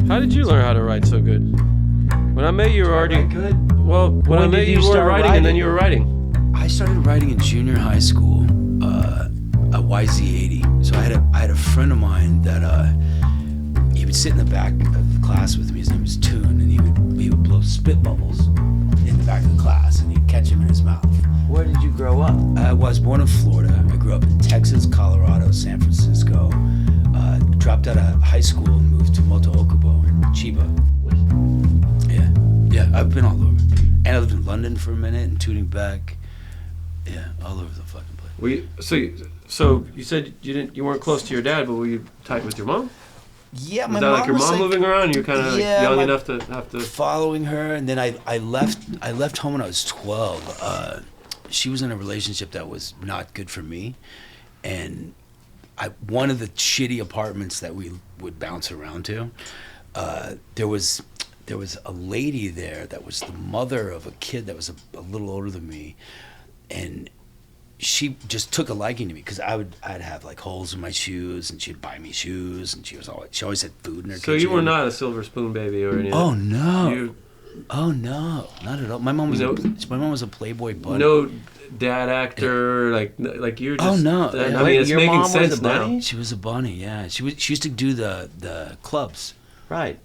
How did you learn how to write so good? When I met you, you were already good. Well, when I met you, you were writing, and then you were writing. I started writing in junior high school at YZ80. So I had a friend of mine that he would sit in the back of the class with me. His name was Toon, and he would blow spit bubbles in the back of the class, and he'd catch him in his mouth. Where did you grow up? I was born in Florida. I grew up in Texas, Colorado, San Francisco. Dropped out of high school and moved to Moto-Okubo in Chiba. Yeah, I've been all over. And I lived in London for a minute and tuning back. Yeah, all over the fucking place. So you said you weren't close to your dad, but were you tight with your mom? Yeah, my mom. Was that like your mom moving around? You're kind of young enough to have to following her, and then I left home when I was 12. She was in a relationship that was not good for me, and one of the shitty apartments that we would bounce around to, there was a lady there that was the mother of a kid that was a little older than me, and she just took a liking to me because I'd have like holes in my shoes, and she'd buy me shoes, and she always had food in her kitchen. So you were not a silver spoon baby or anything? Oh no. Oh no, not at all. My mom was a Playboy Bunny. No dad actor, like you're just. Oh no! I mean, it's making sense now. She was a bunny. Yeah, she used to do the clubs. Right.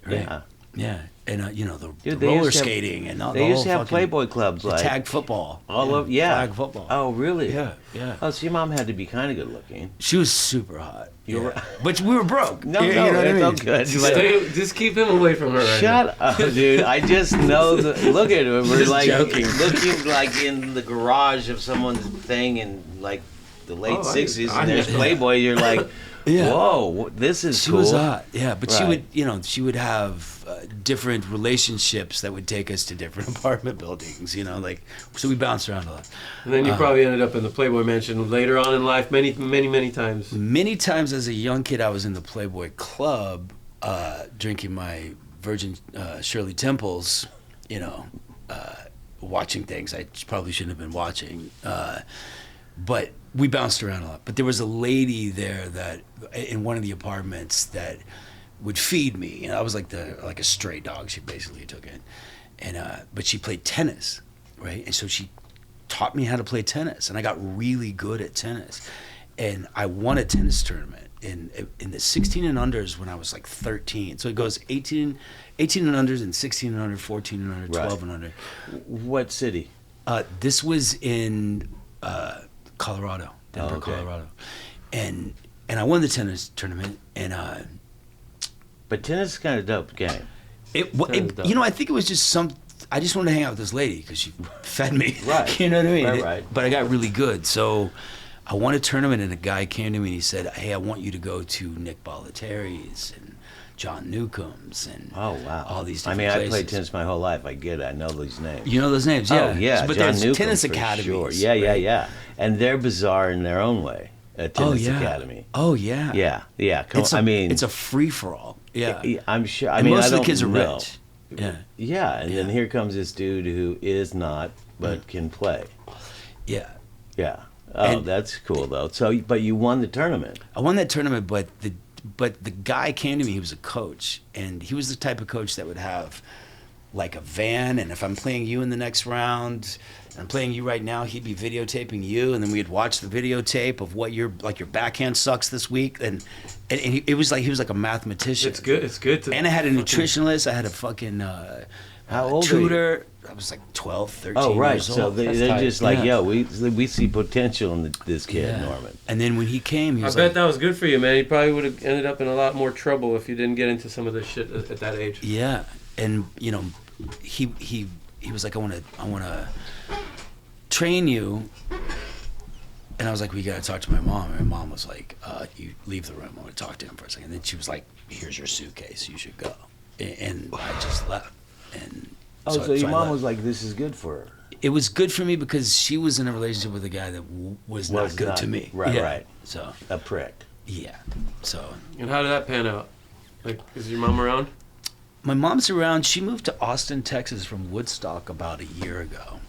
Yeah. And the roller skating and all. They used to have Playboy clubs, like tag football. Flag football. Oh really? Yeah. Oh, so your mom had to be kind of good looking. She was super hot. But we were broke. No, it's all good. Just keep him away from her. Shut up, dude. I just know look at him. We're like joking. Looking like in the garage of someone's thing in like the late '60s, and there's Playboy. You're like, whoa, this is cool. She was hot. Yeah, but she would have different relationships that would take us to different apartment buildings. So we bounced around a lot. And then you probably ended up in the Playboy Mansion later on in life, many times. Many times as a young kid, I was in the Playboy Club, drinking my Virgin Shirley Temples, watching things I probably shouldn't have been watching. But we bounced around a lot. But there was a lady there that in one of the apartments that would feed me, and I was like a stray dog. She basically took it, and but she played tennis, right? And so she taught me how to play tennis, and I got really good at tennis, and I won a tennis tournament in the 16 and unders when I was like 13. So it goes 18 and unders, and 16 and under, 14 and under, 12 and under. What city? This was in Colorado, Denver, Colorado, and I won the tennis tournament, and but tennis is kind of dope game. I think it was just I just wanted to hang out with this lady because she fed me. Right. You know what I mean? Right. But I got really good, so I won a tournament, and a guy came to me and he said, "Hey, I want you to go to Nick Bollettieri's and John Newcomb's and all these different places." I played tennis my whole life. I get it. I know these names. You know those names, yeah. Oh, yeah. But John there's Newcomb, tennis academies. Sure. Yeah. And they're bizarre in their own way. A tennis academy. Oh yeah. Yeah. It's a free for all. Yeah. I'm sure. Most of the kids are rich. Yeah. Yeah, and then here comes this dude who is not, but can play. Yeah. Yeah. Oh, that's cool though. So, but you won the tournament. I won that tournament, but the guy came to me. He was a coach, and he was the type of coach that would have like a van, and if I'm playing you in the next round, and I'm playing you right now, he'd be videotaping you, and then we'd watch the videotape of what your backhand sucks this week, and it was like he was like a mathematician. It's good. And I had a nutritionist. I had a fucking how old tutor. I was like 12, 13 Oh, right. years old. So they're just like, we see potential in this kid, Norman. And then when he came, I bet that was good for you, man. You probably would have ended up in a lot more trouble if you didn't get into some of this shit at that age. Yeah, and he was like, I want to train you, and I was like, we got to talk to my mom. And my mom was like, you leave the room. I want to talk to him for a second. And then she was like, here's your suitcase. You should go. And I just left. And so your mom was like, this is good for her. It was good for me because she was in a relationship with a guy that was not good to me. Right. So a prick. Yeah. So. And how did that pan out? Like, is your mom around? My mom's around. She moved to Austin, Texas from Woodstock about a year ago.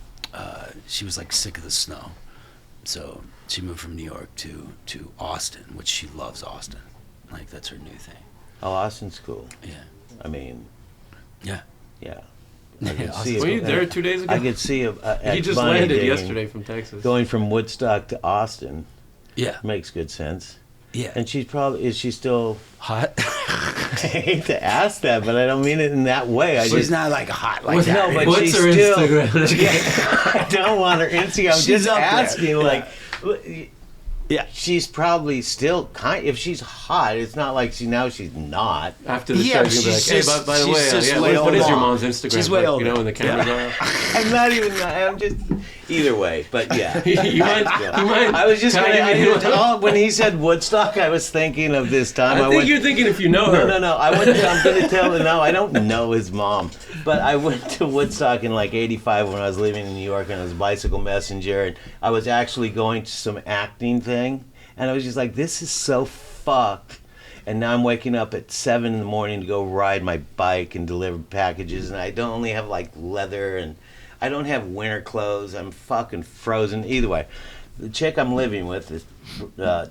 She was like sick of the snow. So she moved from New York to Austin, which she loves Austin. Like, that's her new thing. Oh, Austin's cool. Yeah. I mean, yeah. I could see Were you there 2 days ago? I could see he just landed yesterday from Texas. Going from Woodstock to Austin. Yeah. Makes good sense. Yeah. And is she still hot? I hate to ask that, but I don't mean it in that way. She's not like hot like that. No, but What's she's her still. Instagram? I don't want her Instagram. I'm She's just up there. asking, like, Yeah. she's probably still if she's hot, it's not like she's not. After the show, you'll be like, hey, by the way, what is your mom's Instagram? She's way older. You know, when the cameras are off. I'm not even. I'm just. Either way, but yeah. you might. I was just when he said Woodstock, I was thinking of this time. I think you're thinking if you know her. No. I'm going to tell him. No, I don't know his mom, but I went to Woodstock in like '85 when I was living in New York, and I was a bicycle messenger, and I was actually going to some acting thing, and I was just like, this is so fucked. And now I'm waking up at 7 in the morning to go ride my bike and deliver packages, and I don't only have like leather and. I don't have winter clothes. I'm fucking frozen. Either way, the chick I'm living with, this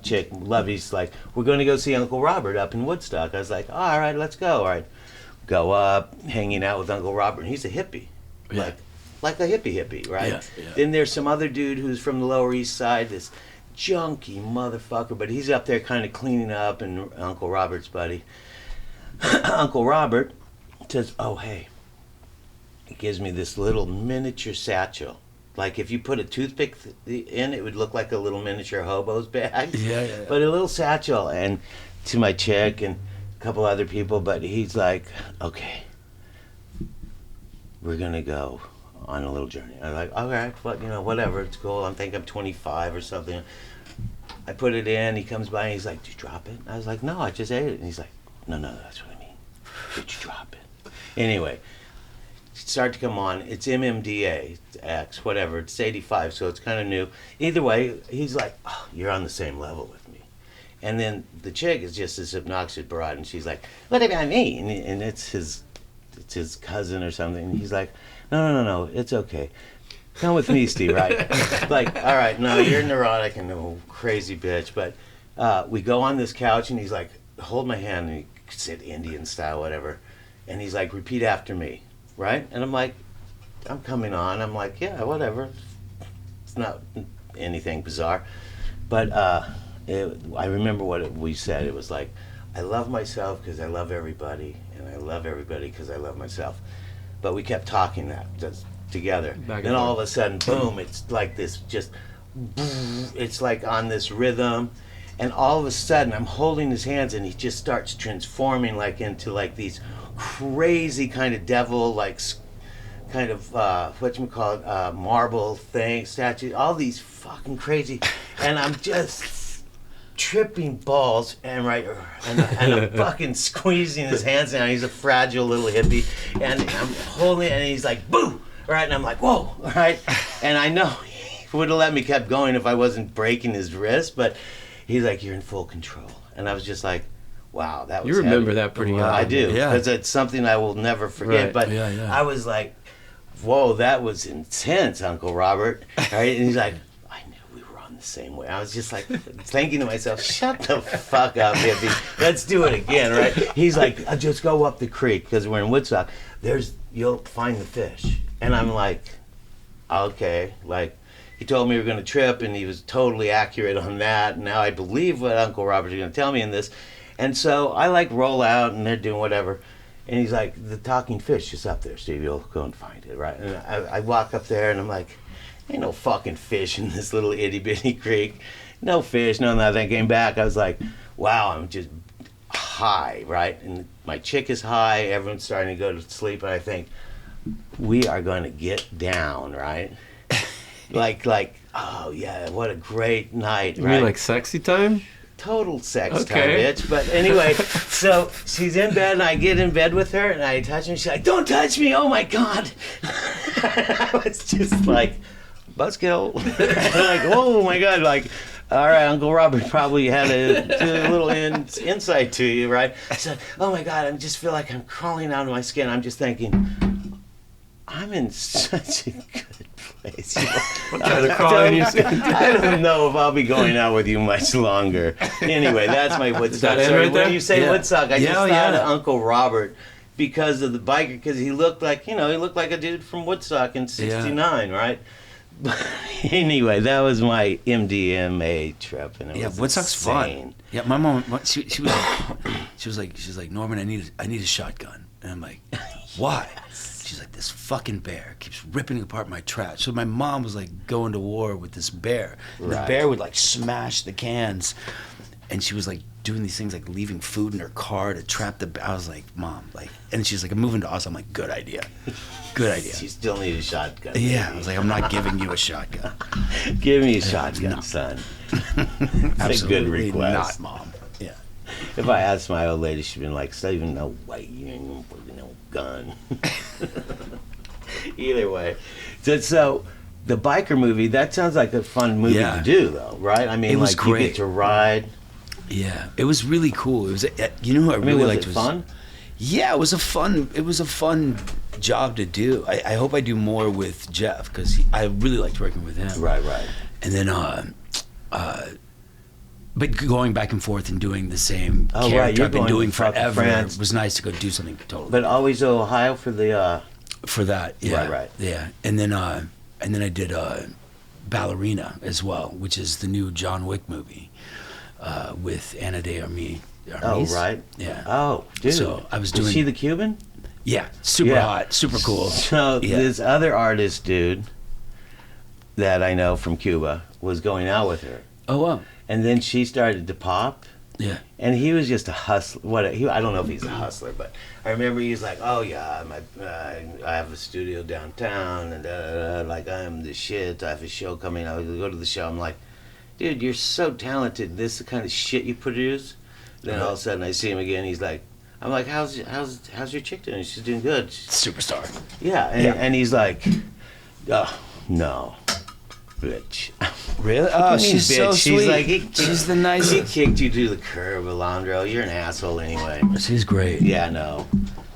chick, Lovey's like, we're going to go see Uncle Robert up in Woodstock. I was like, all right, let's go. All right. Go up, hanging out with Uncle Robert. And he's a hippie. Yeah. Like a hippie, right? Yeah. Then there's some other dude who's from the Lower East Side, this junky motherfucker, but he's up there kind of cleaning up, and Uncle Robert's buddy. Uncle Robert says, oh, hey. He gives me this little miniature satchel. Like if you put a toothpick in, it would look like a little miniature hobo's bag. Yeah. But a little satchel, and to my chick and a couple other people. But he's like, okay, we're gonna go on a little journey. I'm like, all right, whatever, it's cool. I think I'm 25 or something. I put it in. He comes by and he's like, did you drop it? I was like, no, I just ate it. And he's like, no, that's what I mean. Did you drop it? Anyway. Start to come on. It's MMDA, X, whatever. It's 85, so it's kind of new. Either way, he's like, oh, you're on the same level with me. And then the chick is just this obnoxious broad, and she's like, what about me? And it's his cousin or something. And he's like, no, it's okay. Come with me, Steve, right? Like, all right, no, you're neurotic and a crazy bitch. But we go on this couch, and he's like, hold my hand, and he said Indian style, whatever. And he's like, repeat after me. Right? And I'm like, I'm coming on. I'm like, yeah, whatever. It's not anything bizarre. But I remember what we said. It was like, I love myself because I love everybody, and I love everybody because I love myself. But we kept talking that just together. Then all of a sudden, boom, it's like this just, it's like on this rhythm. And all of a sudden, I'm holding his hands, and he just starts transforming like into like these crazy kind of devil, like kind of marble thing, statue, all these fucking crazy, and I'm just tripping balls, and I'm fucking squeezing his hands down. He's a fragile little hippie, and I'm holding it, and he's like, boo, right, and I'm like, whoa, right, and I know he would have let me keep going if I wasn't breaking his wrist, but he's like, you're in full control, and I was just like, wow, that was You remember heavy. that pretty well. I do, Yeah. because it's something I will never forget. Right. But Yeah. I was like, whoa, that was intense, Uncle Robert. Right? And he's like, I knew we were on the same way. I was just like thinking to myself, shut the fuck up, hippie. Let's do it again, right? He's like, just go up the creek, because we're in Woodstock. You'll find the fish. And I'm like, okay, like, he told me we were going to trip, and he was totally accurate on that. Now I believe what Uncle Robert's going to tell me in this. And so I like roll out, and they're doing whatever. And he's like, the talking fish is up there, Steve. You'll go and find it, right? And I walk up there, and I'm like, ain't no fucking fish in this little itty bitty creek. No fish, no nothing. I came back, I was like, wow, I'm just high, right? And my chick is high, everyone's starting to go to sleep, and I think, we are going to get down, right? like, oh yeah, what a great night, You right? mean like sexy time? Total sex time, Okay. bitch. But anyway, so she's in bed, and I get in bed with her, and I touch her. She's like, don't touch me, oh my God. I was just like, buzzkill. Like, oh my God, like, all right, Uncle Robert probably had a little insight to you, right? I said, oh my God, I just feel like I'm crawling out of my skin. I'm just thinking, I'm in such a good place. I'm trying to crawl in your skin. I don't know if I'll be going out with you much longer. Anyway, that's my Woodstock Is that it story. right there? When you say Yeah. Woodstock, I just thought of Uncle Robert because of the biker, because he looked like a dude from Woodstock in '69, right? But anyway, that was my MDMA trip, and it was Woodstock's insane. fun. Yeah, my mom, she was like, Norman, I need a shotgun, and I'm like, why? She's like, this fucking bear keeps ripping apart my trash. So my mom was like going to war with this bear. And the bear would like smash the cans, and she was like doing these things like leaving food in her car to trap the bear. I was like, Mom, like, and she's like, I'm moving to Austin. I'm like, good idea. Good idea. You still need a shotgun. Yeah, I was like, I'm not giving you a shotgun. Give me a shotgun, son. That's a good request. Not, Mom. Yeah. If I asked my old lady, she'd been like, "So even no way, you ain't gonna put no gun." Either way, so the biker movie, that sounds like a fun movie to do, though, right? I mean, it was like great. You get to ride. Yeah, it was really cool. It was, you know, who I really liked was fun. Yeah, it was a fun job to do. I hope I do more with Jeff, because I really liked working with him. Right. And then, but going back and forth and doing the same character I've been doing forever, it was nice to go do something totally. But always Ohio for the. For that, yeah. Right. Yeah, and then I did Ballerina as well, which is the new John Wick movie with Ana de Armas. Oh, right. Yeah. Oh, dude. So I was doing. Is she the Cuban? Yeah, super hot, super cool. So this other artist dude that I know from Cuba was going out with her. Oh wow. And then she started to pop. Yeah. And he was just a hustler. I don't know if he's a hustler, but I remember he was like, "Oh yeah, I have a studio downtown, and like I'm the shit. I have a show coming. I go to the show." I'm like, "Dude, you're so talented. This is the kind of shit you produce." Then all of a sudden I see him again. He's like, I'm like, how's your chick doing? She's doing good. Superstar. Yeah, and he's like, oh, no, bitch. Really? Oh, she's bitch? so She's sweet. like, She's the nicest. He kicked you to the curb, Alondro. You're an asshole anyway. She's great. Yeah, no.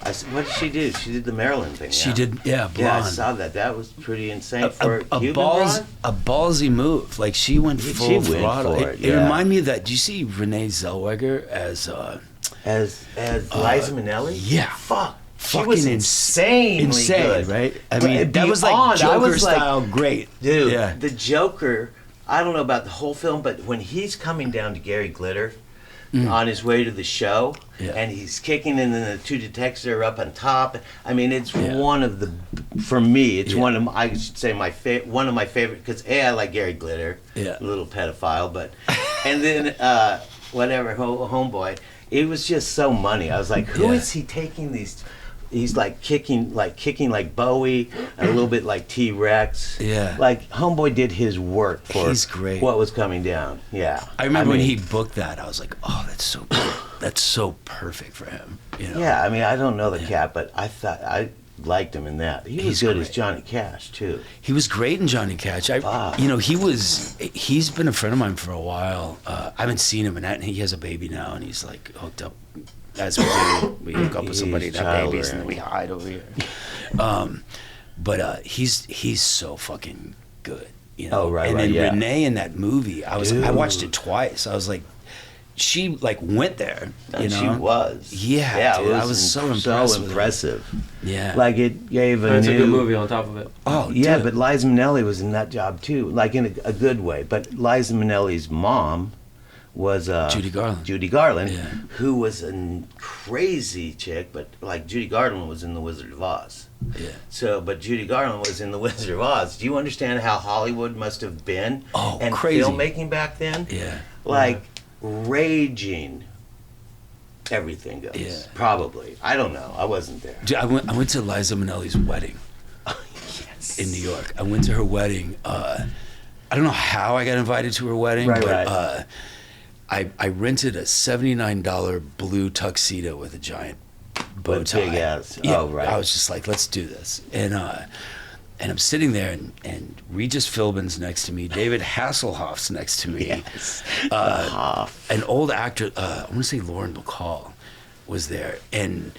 I said, what did she do? She did the Maryland thing. She did, blonde. Yeah, I saw that. That was pretty insane for a Cuban broad? A ballsy move. Like she went full throttle. It reminded me of that. Do you see Renee Zellweger as Liza Minnelli? Yeah. Fuck. She Fucking was insanely good, right? I mean, that was like Joker style, great, dude. Yeah. The Joker. I don't know about the whole film, but when he's coming down to Gary Glitter on his way to the show, and he's kicking, and then the two detectives are up on top. I mean, it's one of the, for me, it's one of, I should say one of my favorite, because I like Gary Glitter, a little pedophile, but, and then whatever, homeboy. It was just so money. I was like, who is he taking these? He's like kicking like Bowie, and a little bit like T-Rex. Yeah. Like homeboy did his work for He's great. What was coming down. Yeah. I remember when he booked that, I was like, oh, that's so good. That's so perfect for him. You know? Yeah, I mean, I don't know the cat, but I thought I liked him in that. He was good as Johnny Cash too. He was great in Johnny Cash. You know, he's been a friend of mine for a while. I haven't seen him, and he has a baby now, and he's like hooked up. As we do, we hook up with somebody that babies, and then we hide over here. But he's so fucking good, you know. Oh, right, and then yeah. Renee in that movie, I watched it twice. I was like, she like went there, you know. She was. Yeah, dude, I was so impressed. So impressive. Yeah. Like it gave It's a good movie on top of it. Oh, yeah, dude. but Liza Minnelli was in that job too, like in a good way. But Liza Minnelli's mom was Judy Garland. Judy Garland, who was a crazy chick, but like Judy Garland was in The Wizard of Oz. Yeah. So, but Judy Garland was in The Wizard of Oz. Do you understand how Hollywood must have been? Oh, and crazy. filmmaking back then? Yeah. Like raging. Everything goes. Yeah. Probably. I don't know. I wasn't there. Dude, I went to Liza Minnelli's wedding. Yes. In New York. I went to her wedding. I don't know how I got invited to her wedding, but I rented a $79 blue tuxedo with a giant bow tie. Big ass. Yeah, Oh, right. I was just like, let's do this. And I'm sitting there, and Regis Philbin's next to me. David Hasselhoff's next to me. Yes. An old actor, I want to say Lauren Bacall, was there. And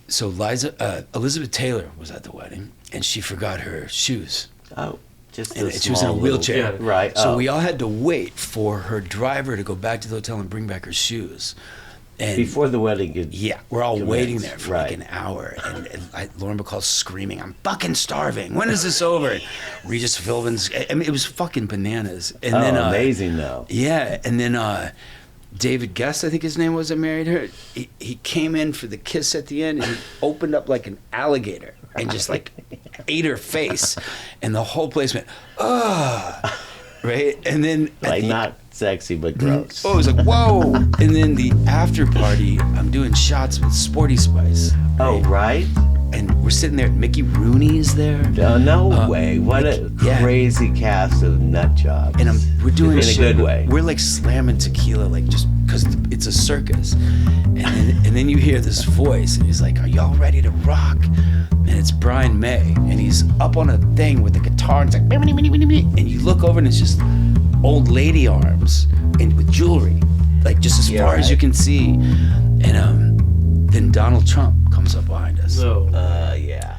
so Elizabeth Taylor was at the wedding, and she forgot her shoes. Oh. Just and she was in a wheelchair. Right. So we all had to wait for her driver to go back to the hotel and bring back her shoes. And before the wedding. Yeah, we're all waiting there for like Right. an hour, and Lauren Bacall's screaming, "I'm fucking starving. When is this over?" And Regis Philbin's. I mean, it was fucking bananas. And then amazing though. Yeah, and then David Guest, I think his name was, that married her. He came in for the kiss at the end, and he opened up like an alligator and just like ate her face, and the whole place went, "Ah." Right, and then Like not sexy, but gross. Oh, it was like, whoa. And then the after party, I'm doing shots with Sporty Spice. Oh, right? And we're sitting there, Mickey Rooney's there. No way. What a crazy cast of nut jobs. And we're doing in shit, a good way. We're like slamming tequila, like just because it's a circus. And then you hear this voice, and he's like, "Are y'all ready to rock?" And it's Brian May, and he's up on a thing with the guitar, and it's like, and you look over, and it's just old lady arms and with jewelry, like just as far as you can see. And then Donald Trump comes up behind us. No. Yeah.